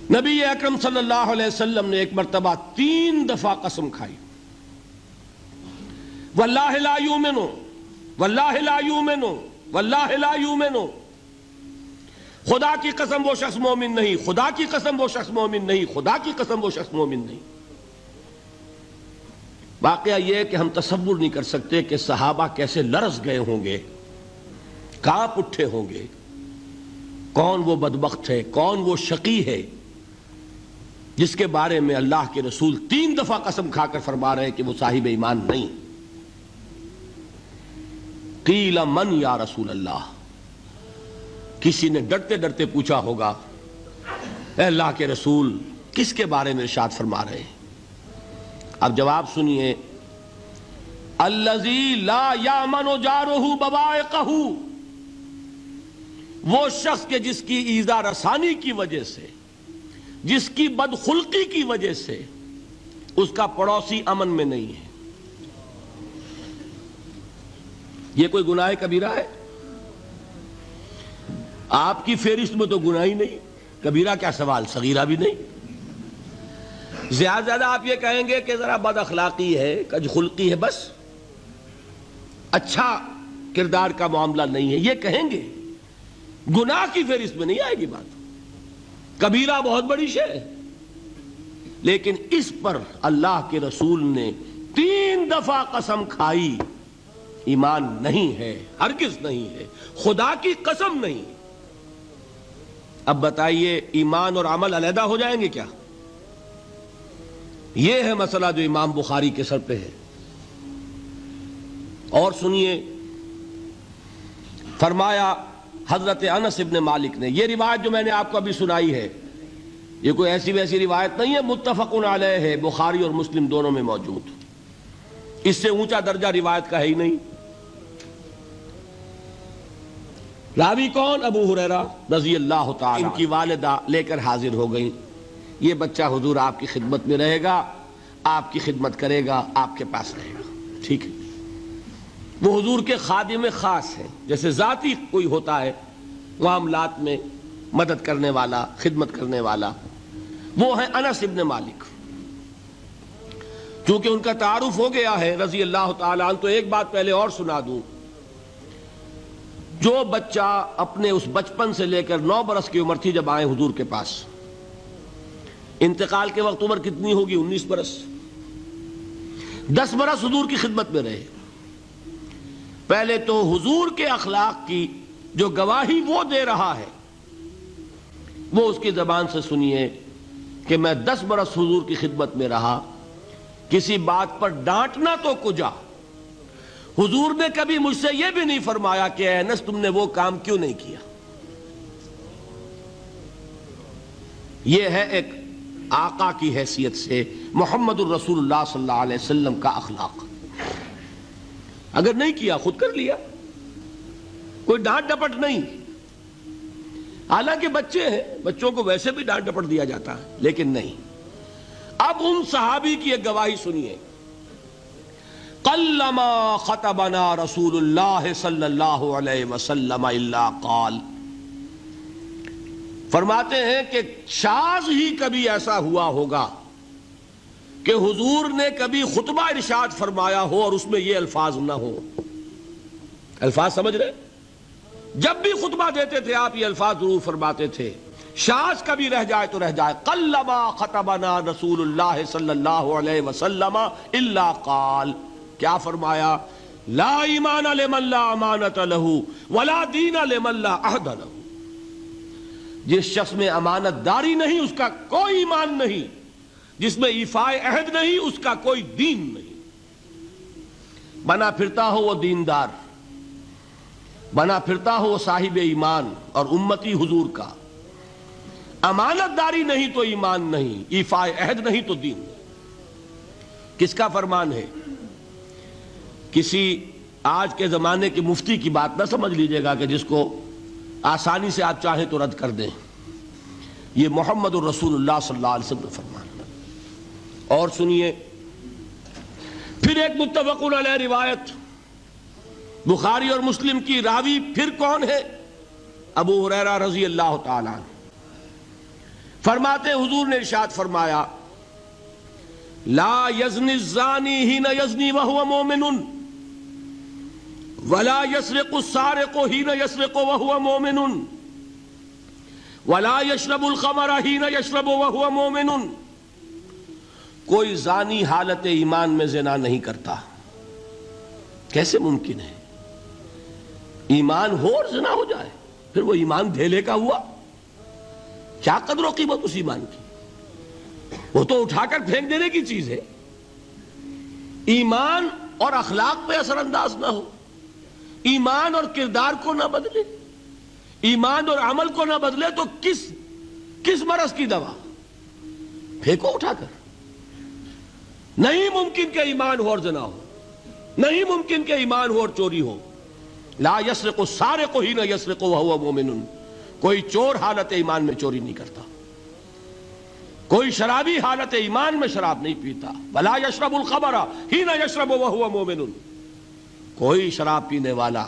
نبی اکرم صلی اللہ علیہ وسلم نے ایک مرتبہ 3 دفعہ قسم کھائی، واللہ لا یؤمنو، واللہ لا یؤمنو، واللہ لا یؤمنو، خدا کی قسم وہ شخص مومن نہیں، خدا کی قسم وہ شخص مومن نہیں، خدا کی قسم وہ شخص مومن نہیں۔ واقعہ یہ ہے کہ ہم تصور نہیں کر سکتے کہ صحابہ کیسے لرز گئے ہوں گے، کانپ اٹھے ہوں گے، کون وہ بدبخت ہے، کون وہ شقی ہے جس کے بارے میں اللہ کے رسول 3 دفعہ قسم کھا کر فرما رہے ہیں کہ وہ صاحب ایمان نہیں۔ قیل من یا رسول اللہ، کسی نے ڈرتے ڈرتے پوچھا ہوگا اے اللہ کے رسول کس کے بارے میں ارشاد فرما رہے ہیں؟ اب جواب سنیے، الذی لا یامن جارہ بوائقہ، وہ شخص کے جس کی ایذا رسانی کی وجہ سے، جس کی بدخلقی کی وجہ سے اس کا پڑوسی امن میں نہیں ہے۔ یہ کوئی گناہ کبیرہ ہے؟ آپ کی فہرست میں تو گناہ ہی نہیں، کبیرہ کیا سوال، صغیرہ بھی نہیں۔ زیادہ آپ یہ کہیں گے کہ ذرا بد اخلاقی ہے، کج خلقی ہے، بس اچھا کردار کا معاملہ نہیں ہے، یہ کہیں گے، گناہ کی فہرست میں نہیں آئے گی بات۔ کبیرہ بہت بڑی شے ہے، لیکن اس پر اللہ کے رسول نے 3 دفعہ قسم کھائی، ایمان نہیں ہے، ہرگز نہیں ہے، خدا کی قسم نہیں۔ اب بتائیے ایمان اور عمل علیحدہ ہو جائیں گے کیا؟ یہ ہے مسئلہ جو امام بخاری کے سر پہ ہے۔ اور سنیے، فرمایا حضرت انس ابن مالک نے، یہ روایت جو میں نے آپ کو ابھی سنائی ہے یہ کوئی ایسی ویسی روایت نہیں ہے، متفق علیہ ہے، بخاری اور مسلم دونوں میں موجود، اس سے اونچا درجہ روایت کا ہے ہی نہیں۔ راوی کون؟ ابو ہریرہ رضی اللہ تعالی، ان کی والدہ لے کر حاضر ہو گئیں، یہ بچہ حضور آپ کی خدمت میں رہے گا، آپ کی خدمت کرے گا، آپ کے پاس رہے گا، ٹھیک ہے۔ وہ حضور کے خادم خاص ہیں، جیسے ذاتی کوئی ہوتا ہے معاملات میں مدد کرنے والا، خدمت کرنے والا، وہ ہیں انس ابن مالک۔ چونکہ ان کا تعارف ہو گیا ہے رضی اللہ تعالیٰ عنہ، تو ایک بات پہلے اور سنا دوں، جو بچہ اپنے اس بچپن سے لے کر 9 برس کی عمر تھی جب آئے حضور کے پاس، انتقال کے وقت عمر کتنی ہوگی؟ 19 برس، 10 برس حضور کی خدمت میں رہے۔ پہلے تو حضور کے اخلاق کی جو گواہی وہ دے رہا ہے وہ اس کی زبان سے سنیے کہ میں 10 برس حضور کی خدمت میں رہا، کسی بات پر ڈانٹنا تو کجا، حضور نے کبھی مجھ سے یہ بھی نہیں فرمایا کہ اے انس تم نے وہ کام کیوں نہیں کیا۔ یہ ہے ایک آقا کی حیثیت سے محمد الرسول اللہ صلی اللہ علیہ وسلم کا اخلاق۔ اگر نہیں کیا خود کر لیا، کوئی ڈانٹ ڈپٹ نہیں۔ حالانکہ بچے ہیں، بچوں کو ویسے بھی ڈانٹ ڈپٹ دیا جاتا ہے، لیکن نہیں۔ اب ان صحابی کی ایک گواہی سنیے، قلما خطبنا رسول اللہ صلی اللہ علیہ وسلم الا قال، فرماتے ہیں کہ شاذ ہی کبھی ایسا ہوا ہوگا کہ حضور نے کبھی خطبہ ارشاد فرمایا ہو اور اس میں یہ الفاظ نہ ہو۔ الفاظ سمجھ رہے؟ جب بھی خطبہ دیتے تھے آپ یہ الفاظ ضرور فرماتے تھے، شاذ کبھی رہ جائے تو رہ جائے، قلما خطبنا رسول اللہ صلی اللہ علیہ وسلم الا قال، کیا فرمایا؟ لا ایمان لمن لا امانت لہ ولا دین لمن لا عہد لہ، جس شخص میں امانت داری نہیں اس کا کوئی ایمان نہیں، جس میں ایفائے عہد نہیں اس کا کوئی دین نہیں۔ بنا پھرتا ہو وہ دیندار، بنا پھرتا ہو وہ صاحب ایمان اور امتی حضور کا، امانت داری نہیں تو ایمان نہیں، ایفائے عہد نہیں تو دین نہیں۔ کس کا فرمان ہے؟ کسی آج کے زمانے کے مفتی کی بات نہ سمجھ لیجئے گا کہ جس کو آسانی سے آپ چاہیں تو رد کر دیں، یہ محمد الرسول اللہ صلی اللہ علیہ وسلم کا فرمان۔ اور سنیے پھر ایک متفق علیہ روایت بخاری اور مسلم کی، راوی پھر کون ہے؟ ابو ہریرہ رضی اللہ تعالیٰ عنہ۔ فرماتے حضور نے ارشاد فرمایا لا یزنی الزانی حین یزنی وہو مومن ولا یسرق السارق حین یسرق وہو مومن ولا یشرب الخمر حین یشرب وہو مومن. کوئی زانی حالت ایمان میں زنا نہیں کرتا. کیسے ممکن ہے؟ ایمان ہو اور زنا ہو جائے، پھر وہ ایمان دھیلے کا ہوا؟ کیا قدر و قیمت اس ایمان کی؟ وہ تو اٹھا کر پھینک دینے کی چیز ہے. ایمان اور اخلاق پہ اثر انداز نہ ہو، ایمان اور کردار کو نہ بدلے، ایمان اور عمل کو نہ بدلے تو کس مرض کی دوا؟ پھینکو اٹھا کر. نہیں ممکن کہ ایمان ہو اور زنا ہو، نہیں ممکن کہ ایمان ہو اور چوری ہو. لا یسرق السارق حین یسرق وہو مومن. کوئی چور حالت ایمان میں چوری نہیں کرتا، کوئی شرابی حالت ایمان میں شراب نہیں پیتا. ولا یشرب الخمر حین یشرب وہو مومن. کوئی شراب پینے والا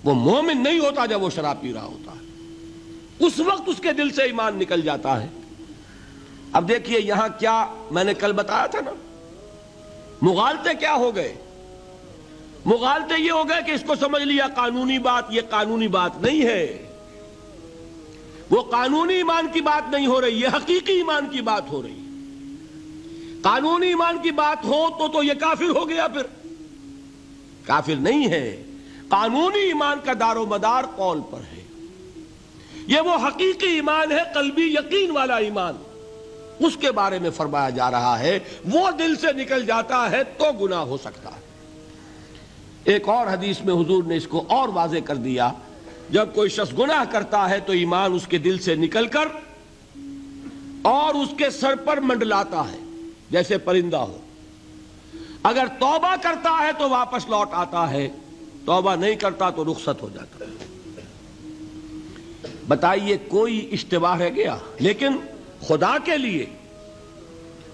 وہ مومن نہیں ہوتا جب وہ شراب پی رہا ہوتا ہے، اس وقت اس کے دل سے ایمان نکل جاتا ہے. اب دیکھیے یہاں کیا میں نے کل بتایا تھا نا، مغالطے کیا ہو گئے؟ مغالطے یہ ہو گئے کہ اس کو سمجھ لیا قانونی بات. یہ قانونی بات نہیں ہے، وہ قانونی ایمان کی بات نہیں ہو رہی، یہ حقیقی ایمان کی بات ہو رہی. قانونی ایمان کی بات ہو تو یہ کافر ہو گیا. پھر کافر نہیں ہے. قانونی ایمان کا دار و مدار قول پر ہے. یہ وہ حقیقی ایمان ہے، قلبی یقین والا ایمان. اس کے بارے میں فرمایا جا رہا ہے وہ دل سے نکل جاتا ہے تو گناہ ہو سکتا ہے. ایک اور حدیث میں حضور نے اس کو اور واضح کر دیا، جب کوئی شخص گناہ کرتا ہے تو ایمان اس کے دل سے نکل کر اور اس کے سر پر منڈلاتا ہے جیسے پرندہ ہو. اگر توبہ کرتا ہے تو واپس لوٹ آتا ہے، توبہ نہیں کرتا تو رخصت ہو جاتا ہے. بتائیے کوئی اشتباہ رہ گیا؟ لیکن خدا کے لیے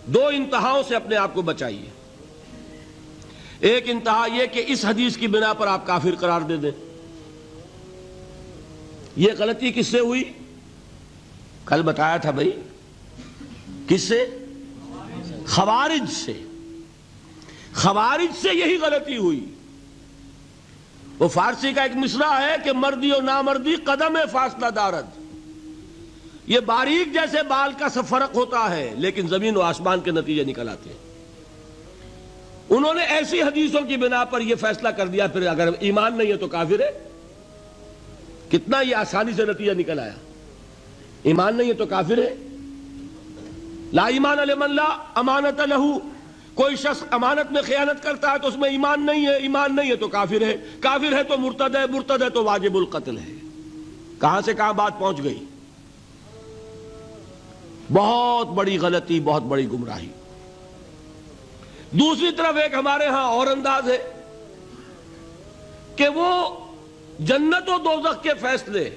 دو انتہاؤں سے اپنے آپ کو بچائیے. ایک انتہا یہ کہ اس حدیث کی بنا پر آپ کافر قرار دے دیں. یہ غلطی کس سے ہوئی؟ کل بتایا تھا بھائی، کس سے؟ خوارج سے. خوارج سے یہی غلطی ہوئی. وہ فارسی کا ایک مصرع ہے کہ مردی و نامردی قدم فاصلہ دارد. یہ باریک جیسے بال کا سا فرق ہوتا ہے لیکن زمین و آسمان کے نتیجے نکل آتے ہیں. انہوں نے ایسی حدیثوں کی بنا پر یہ فیصلہ کر دیا پھر اگر ایمان نہیں ہے تو کافر ہے. کتنا یہ آسانی سے نتیجہ نکل آیا. ایمان نہیں ہے تو کافر ہے. لا ایمان لمن لا امانت لہو. کوئی شخص امانت میں خیانت کرتا ہے تو اس میں ایمان نہیں ہے، ایمان نہیں ہے تو کافر ہے. کافر ہے تو مرتد ہے، مرتد ہے تو واجب القتل ہے. کہاں سے کہاں بات پہنچ گئی؟ بہت بڑی غلطی، بہت بڑی گمراہی. دوسری طرف ایک ہمارے ہاں اور انداز ہے کہ وہ جنت و دوزخ کے فیصلے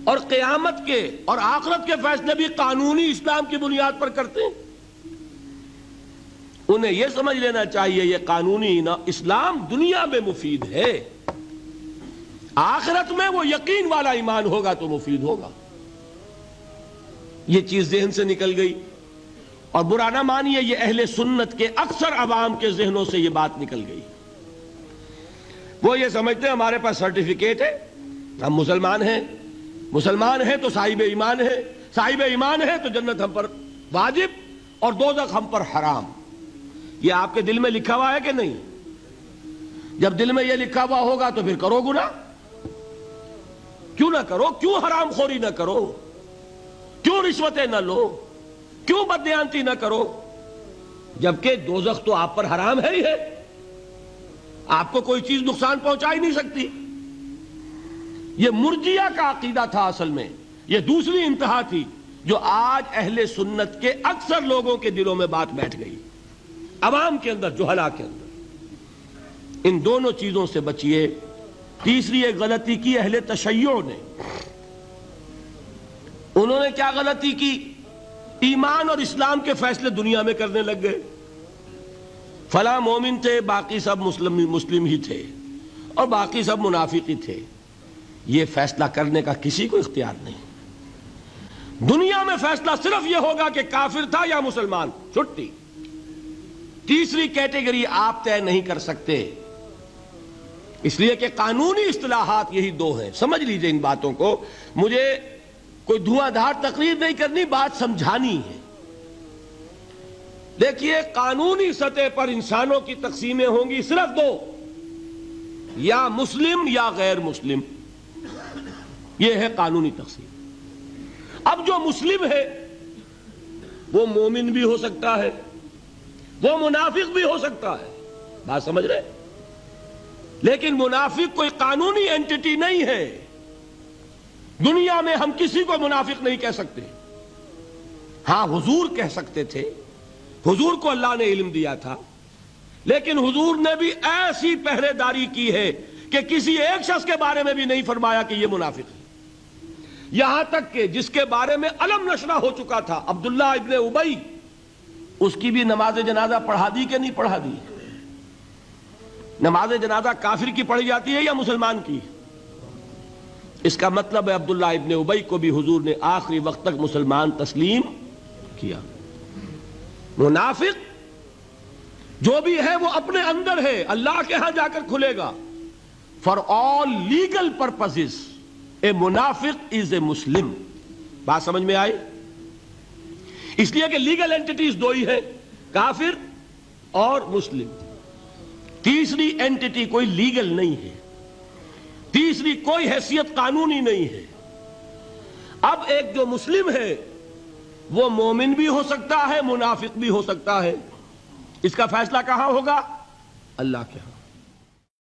اور قیامت کے اور آخرت کے فیصلے بھی قانونی اسلام کی بنیاد پر کرتے ہیں. انہیں یہ سمجھ لینا چاہیے یہ قانونی اسلام دنیا میں مفید ہے، آخرت میں وہ یقین والا ایمان ہوگا تو مفید ہوگا. یہ چیز ذہن سے نکل گئی. اور برا نہ مانیے، یہ اہل سنت کے اکثر عوام کے ذہنوں سے یہ بات نکل گئی. وہ یہ سمجھتے ہیں ہمارے پاس سرٹیفکیٹ ہے، ہم مسلمان ہیں، مسلمان ہیں تو صاحب ایمان ہے، صاحب ایمان ہے تو جنت ہم پر واجب اور دوزخ ہم پر حرام. یہ آپ کے دل میں لکھا ہوا ہے کہ نہیں؟ جب دل میں یہ لکھا ہوا ہوگا تو پھر کرو گناہ. کیوں نہ کرو؟ کیوں حرام خوری نہ کرو؟ کیوں رشوتیں نہ لو؟ کیوں بددیانتی نہ کرو؟ جبکہ دوزخ تو آپ پر حرام ہے ہی ہے، آپ کو کوئی چیز نقصان پہنچا ہی نہیں سکتی. یہ مرجیہ کا عقیدہ تھا اصل میں. یہ دوسری انتہا تھی جو آج اہل سنت کے اکثر لوگوں کے دلوں میں بات بیٹھ گئی، عوام کے اندر، جہلا کے اندر. ان دونوں چیزوں سے بچیے. تیسری ایک غلطی کی اہل تشیع نے. انہوں نے کیا غلطی کی؟ ایمان اور اسلام کے فیصلے دنیا میں کرنے لگ گئے. فلاں مومن تھے، باقی سب مسلم ہی تھے اور باقی سب منافق ہی تھے. یہ فیصلہ کرنے کا کسی کو اختیار نہیں. دنیا میں فیصلہ صرف یہ ہوگا کہ کافر تھا یا مسلمان، چھٹی۔ تیسری کیٹیگری آپ طے نہیں کر سکتے، اس لیے کہ قانونی اصطلاحات یہی دو ہیں۔ سمجھ لیجئے ان باتوں کو، مجھے کوئی دھواں دھار تقریر نہیں کرنی، بات سمجھانی ہے۔ دیکھیے، قانونی سطح پر انسانوں کی تقسیمیں ہوں گی صرف دو، یا مسلم یا غیر مسلم، یہ ہے قانونی تقسیم۔ اب جو مسلم ہے وہ مومن بھی ہو سکتا ہے، وہ منافق بھی ہو سکتا ہے، بات سمجھ رہے؟ لیکن منافق کوئی قانونی اینٹی نہیں ہے۔ دنیا میں ہم کسی کو منافق نہیں کہہ سکتے، ہاں حضور کہہ سکتے تھے، حضور کو اللہ نے علم دیا تھا، لیکن حضور نے بھی ایسی پہرے داری کی ہے کہ کسی ایک شخص کے بارے میں بھی نہیں فرمایا کہ یہ منافق ہے۔ یہاں تک کہ جس کے بارے میں علم نشرہ ہو چکا تھا، عبداللہ ابن ابی، اس کی بھی نماز جنازہ پڑھا دی کہ نہیں پڑھا دی؟ نماز جنازہ کافر کی پڑھی جاتی ہے یا مسلمان کی؟ اس کا مطلب ہے عبداللہ ابن ابی کو بھی حضور نے آخری وقت تک مسلمان تسلیم کیا۔ منافق جو بھی ہے وہ اپنے اندر ہے، اللہ کے ہاں جا کر کھلے گا۔ فار آل لیگل پرپسز اے منافق از اے مسلم، بات سمجھ میں آئی؟ اس لیے کہ لیگل اینٹیٹیز دو ہی ہیں، کافر اور مسلم۔ تیسری اینٹیٹی کوئی لیگل نہیں ہے، تیسری کوئی حیثیت قانونی نہیں ہے۔ اب ایک جو مسلم ہے وہ مومن بھی ہو سکتا ہے، منافق بھی ہو سکتا ہے، اس کا فیصلہ کہاں ہوگا؟ اللہ کے ہاں۔